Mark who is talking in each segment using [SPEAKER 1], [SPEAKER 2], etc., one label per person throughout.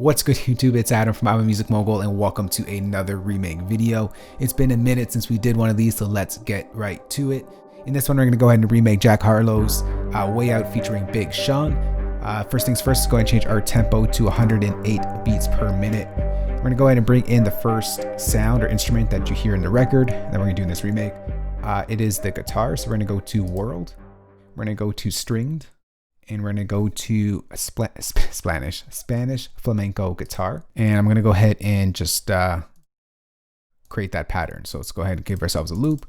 [SPEAKER 1] What's good YouTube, it's Adam from I'm a Music Mogul and welcome to another remake video. It's been a minute since we did one of these, so let's get right to it. In this one we're going to go ahead and remake Jack Harlow's Way Out featuring Big Sean. First things first, let's go ahead and change our tempo to 108 beats per minute. We're going to go ahead and bring in the first sound or instrument that you hear in the record that we're going to do in this remake. It is the guitar, so we're going to go to World, we're going to go to Stringed, and we're going to go to Spanish flamenco guitar. And I'm going to go ahead and just create that pattern. So let's go ahead and give ourselves a loop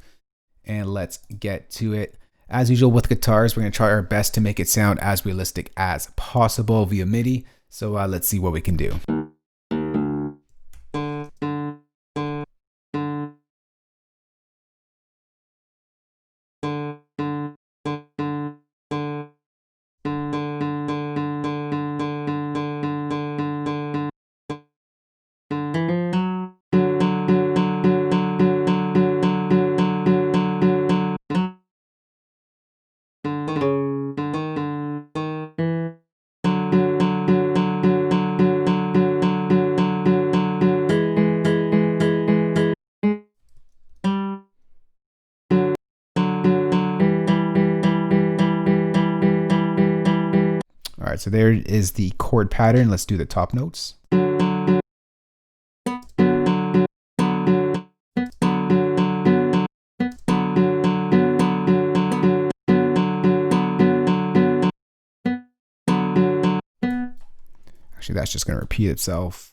[SPEAKER 1] and let's get to it. As usual with guitars, we're going to try our best to make it sound as realistic as possible via MIDI. So let's see what we can do. All right, so there is the chord pattern. Let's do the top notes. Actually, that's just going to repeat itself.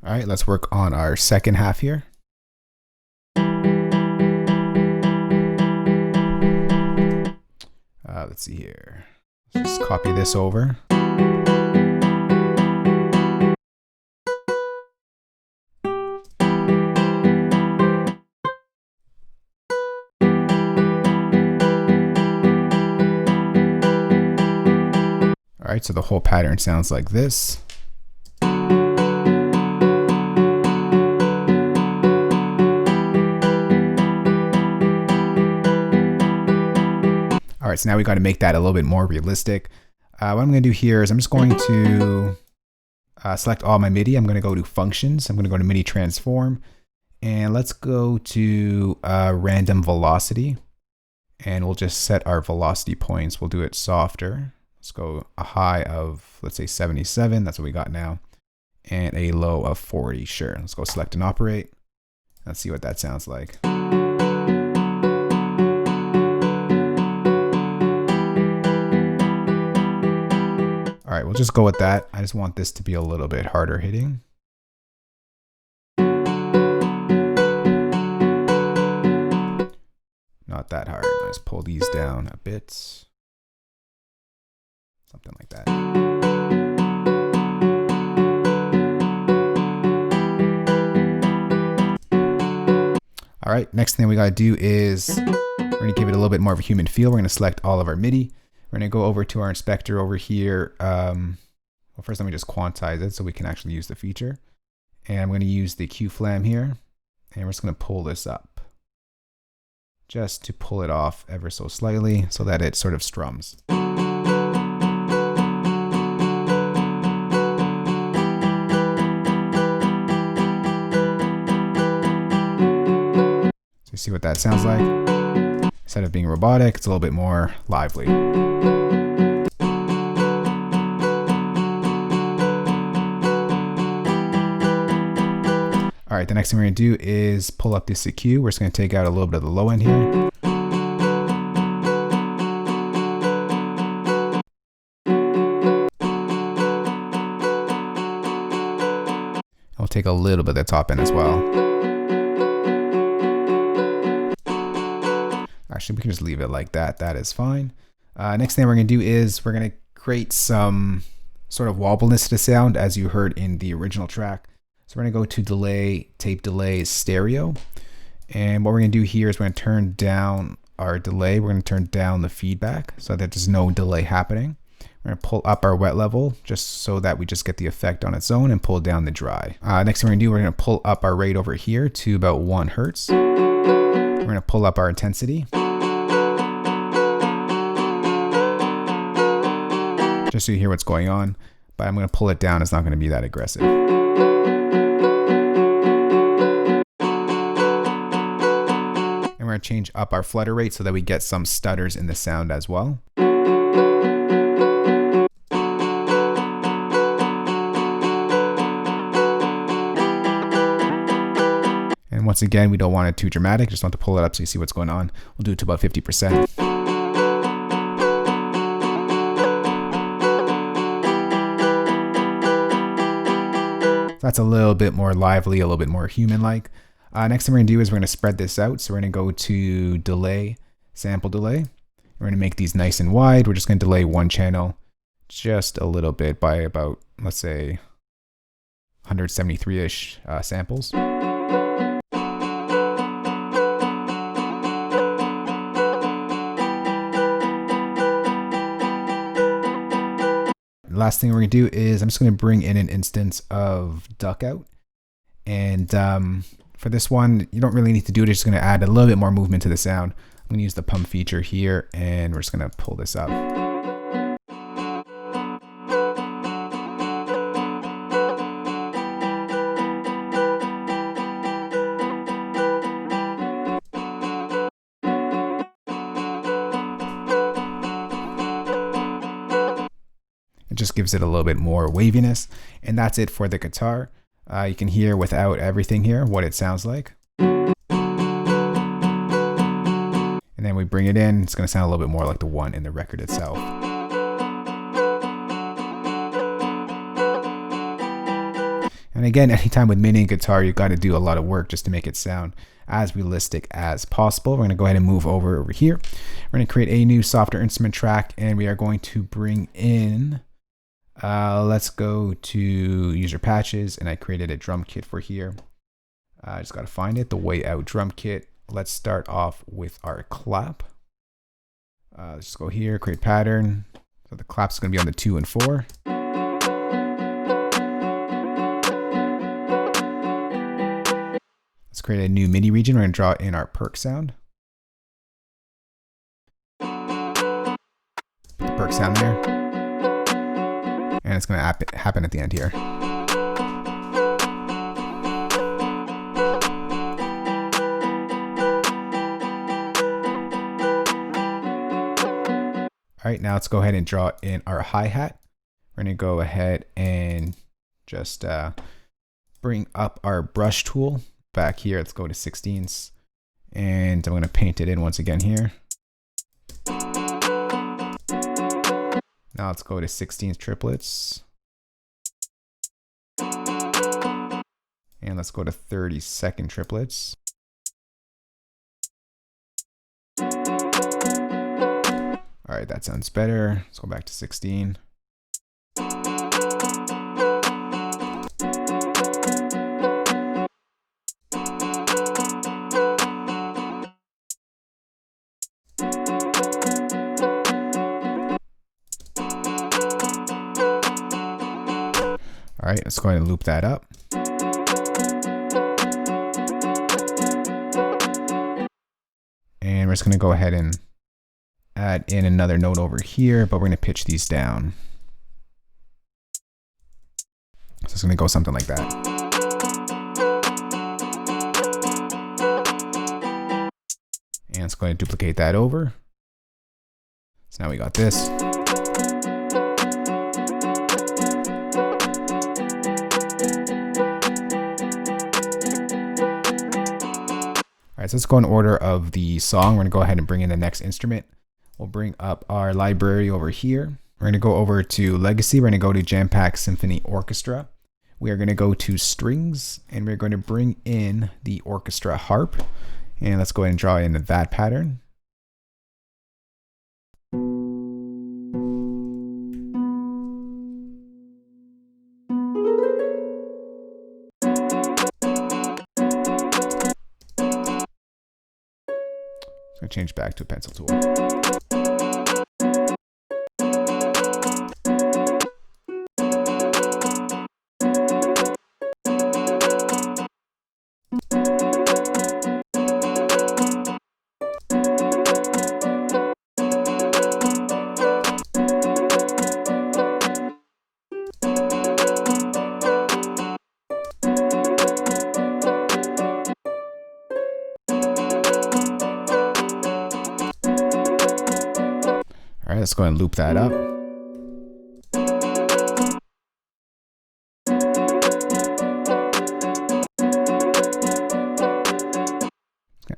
[SPEAKER 1] All right, let's work on our second half here. Let's see here. Let's just copy this over. All right, so the whole pattern sounds like this. All right, so now we got to make that a little bit more realistic. What I'm going to do here is I'm just going to select all my MIDI. I'm going to go to Functions. I'm going to go to MIDI Transform. And let's go to Random Velocity. And we'll just set our velocity points. We'll do it softer. Let's go a high of, let's say 77. That's what we got now. And a low of 40. Sure. Let's go select and operate. Let's see what that sounds like. All right, we'll just go with that. I just want this to be a little bit harder hitting. Not that hard. Let's pull these down a bit. Something like that. All right, next thing we gotta do is we're gonna give it a little bit more of a human feel. We're gonna select all of our MIDI. We're going to go over to our inspector over here. Well, first let me just quantize it so we can actually use the feature. And I'm going to use the Q-Flam here. And we're just going to pull this up. Just to pull it off ever so slightly so that it sort of strums. So you see what that sounds like? Instead of being robotic, it's a little bit more lively. All right, the next thing we're gonna do is pull up this EQ. We're just gonna take out a little bit of the low end here. take a little bit of the top end as well. Actually, we can just leave it like that. That is fine. Next thing we're going to do is we're going to create some sort of wobbleness to the sound, as you heard in the original track. So we're going to go to delay, tape delay, stereo. And what we're going to do here is we're going to turn down our delay. We're going to turn down the feedback so that there's no delay happening. We're going to pull up our wet level just so that we just get the effect on its own, and pull down the dry. Next thing we're going to do, we're going to pull up our rate over here to about 1 hertz. We're going to pull up our intensity, just so you hear what's going on, but I'm going to pull it down. It's not going to be that aggressive. And we're going to change up our flutter rate so that we get some stutters in the sound as well. And once again, we don't want it too dramatic. Just want to pull it up so you see what's going on. We'll do it to about 50%. That's a little bit more lively, a little bit more human-like. Next thing we're going to do is we're going to spread this out. So we're going to go to delay, sample delay. We're going to make these nice and wide. We're just going to delay one channel just a little bit by about, let's say, 173-ish samples. Last thing we're going to do is I'm just going to bring in an instance of duck out. And for this one, you don't really need to do it. It's just going to add a little bit more movement to the sound. I'm going to use the pump feature here, and we're just going to pull this up. It just gives it a little bit more waviness, and that's it for the guitar. You can hear without everything here what it sounds like. And then we bring it in, it's going to sound a little bit more like the one in the record itself. And again, anytime with MIDI guitar, you've got to do a lot of work just to make it sound as realistic as possible. We're going to go ahead and move over here. We're going to create a new softer instrument track, and we are going to bring in let's go to user patches, and I created a drum kit for here. I just got to find it, the way out drum kit. Let's start off with our clap. Let's just go here, create pattern. So the clap's going to be on the 2 and 4. Let's create a new MIDI region. We're going to draw in our perk sound. Put the perk sound there. And it's going to happen at the end here. All right, now let's go ahead and draw in our hi-hat. We're going to go ahead and just bring up our brush tool back here. Let's go to 16ths, and I'm going to paint it in once again here. Now let's go to 16th triplets. And let's go to 32nd triplets. All right, that sounds better. Let's go back to 16. All right, let's go ahead and loop that up. And we're just going to go ahead and add in another note over here, but we're going to pitch these down. So it's going to go something like that. And let's go ahead and duplicate that over. So now we got this. Alright, so let's go in order of the song. We're going to go ahead and bring in the next instrument. We'll bring up our library over here. We're going to go over to Legacy. We're going to go to Jam Pack Symphony Orchestra. we are going to go to strings and we're going to bring in the orchestra harp. And let's go ahead and draw in that pattern. So change back to a pencil tool. All right, let's go ahead and loop that up.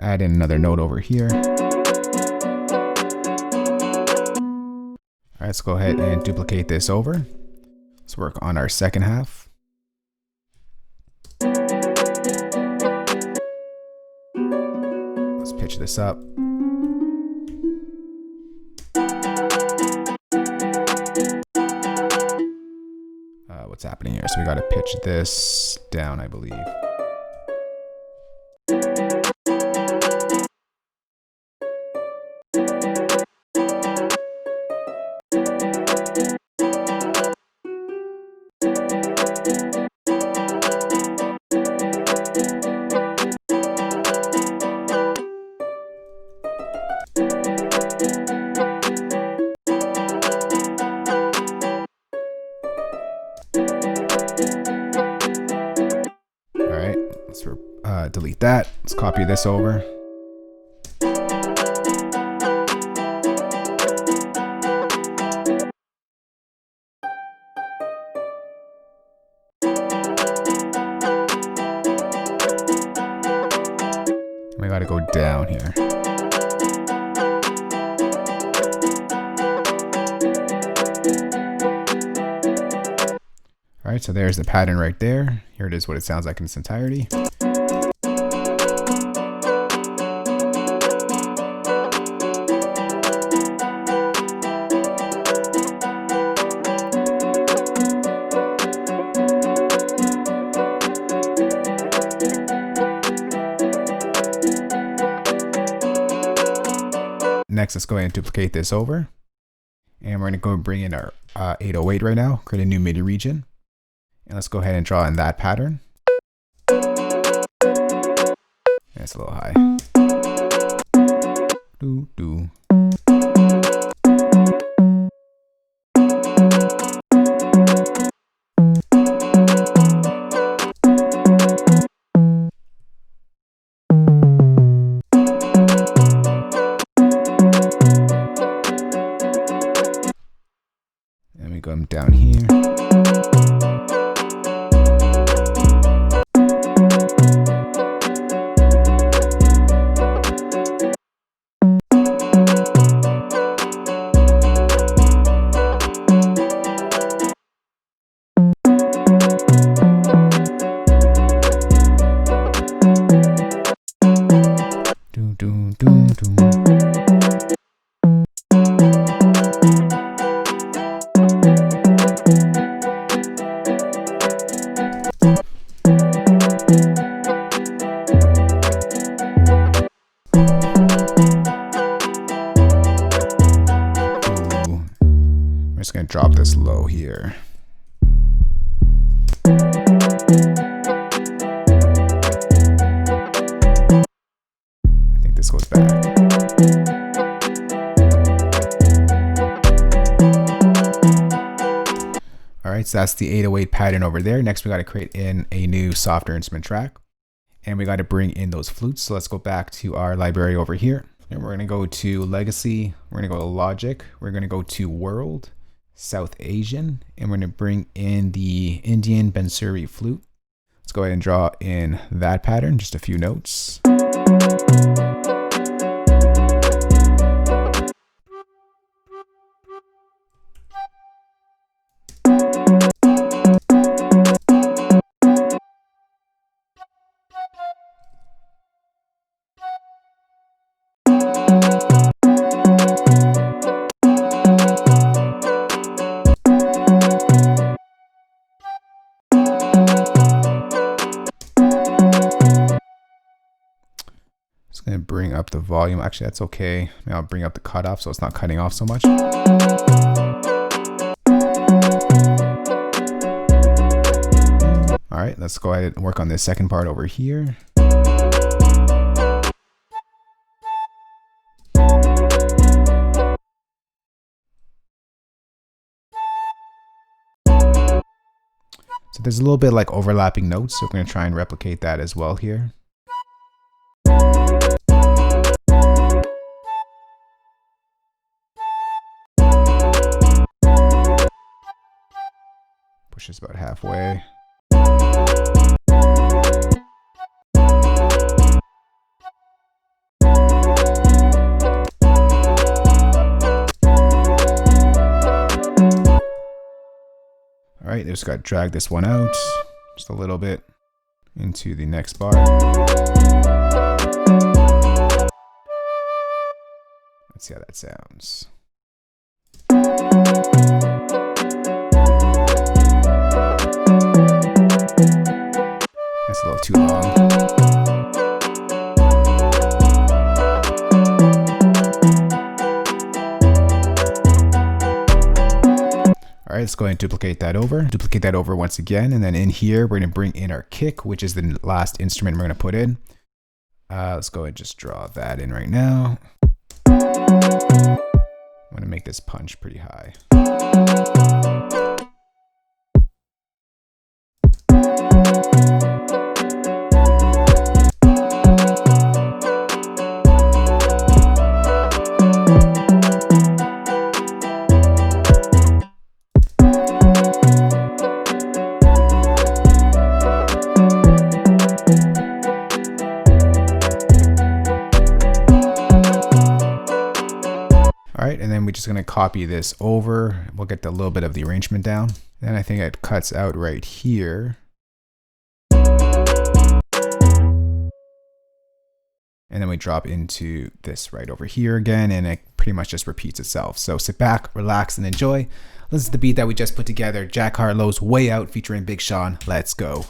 [SPEAKER 1] Add in another note over here. All right, let's go ahead and duplicate this over. Let's work on our second half. Let's pitch this up. What's happening here? So we got to pitch this down, I believe. Delete that. Let's copy this over. We got to go down here. All right, so there's the pattern right there. Here it is, what it sounds like in its entirety. Next, let's go ahead and duplicate this over. And we're going to go bring in our 808 right now, create a new MIDI region. And let's go ahead and draw in that pattern. And it's a little high. Do, do. Let me go down here. Do, do, do, do. I'm just going to drop this low here. I think this goes back. All right, so that's the 808 pattern over there. Next, we got to create in a new softer instrument track. And we got to bring in those flutes. So let's go back to our library over here. And we're going to go to Legacy. We're going to go to Logic. We're going to go to World, South Asian. And we're going to bring in the Indian Bansuri flute. Let's go ahead and draw in that pattern, just a few notes. the volume. Actually, that's okay. Maybe I'll bring up the cutoff so it's not cutting off so much. All right, let's go ahead and work on this second part over here. So there's a little bit like overlapping notes, so we're going to try and replicate that as well here. Push this about halfway. All right, just got to drag this one out just a little bit into the next bar. Let's see how that sounds. That's a little too long. All right, let's go ahead and duplicate that over once again. And then in here, we're going to bring in our kick, which is the last instrument we're going to put in. Let's go ahead and just draw that in right now. I'm going to make this punch pretty high. And then we're just going to copy this over. We'll get a little bit of the arrangement down. Then I think it cuts out right here. And then we drop into this right over here again, and it pretty much just repeats itself. So sit back, relax, and enjoy. Listen to the beat that we just put together. Jack Harlow's Way Out featuring Big Sean. Let's go.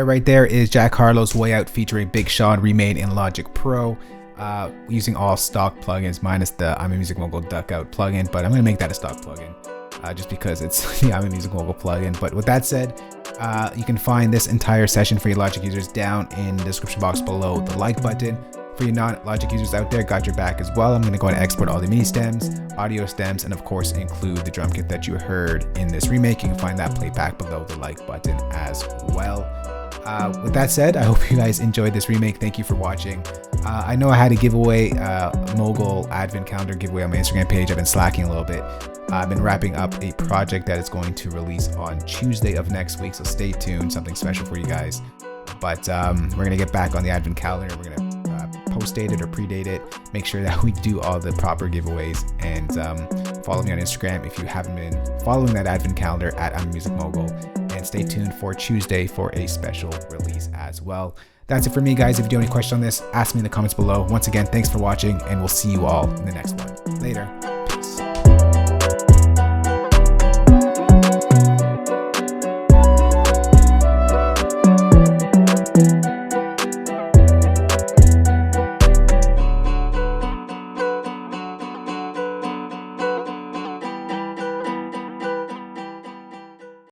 [SPEAKER 1] Right there is Jack Harlow's Way Out featuring Big Sean, remade in Logic Pro, using all stock plugins minus the I'm a Music Mogul Duck Out plugin, but I'm going to make that a stock plugin just because it's the I'm a Music Mogul plugin. But with that said, you can find this entire session for your Logic users down in the description box below the like button. For you non-Logic users out there, got your back as well. I'm going to go and export all the MIDI stems, audio stems, and of course include the drum kit that you heard in this remake. You can find that playback below the like button as well. With that said, I hope you guys enjoyed this remake. Thank you for watching. I know I had a giveaway, Mogul Advent Calendar giveaway on my Instagram page. I've been slacking a little bit. I've been wrapping up a project that is going to release on Tuesday of next week, so stay tuned. Something special for you guys. But we're going to get back on the Advent Calendar. We're going to post-date it or predate it. Make sure that we do all the proper giveaways. And follow me on Instagram if you haven't been following that Advent Calendar at I'm a Music Mogul. And stay tuned for Tuesday for a special release as well. That's it for me, guys. If you do have any questions on this, ask me in the comments below. Once again, thanks for watching, and we'll see you all in the next one. Later.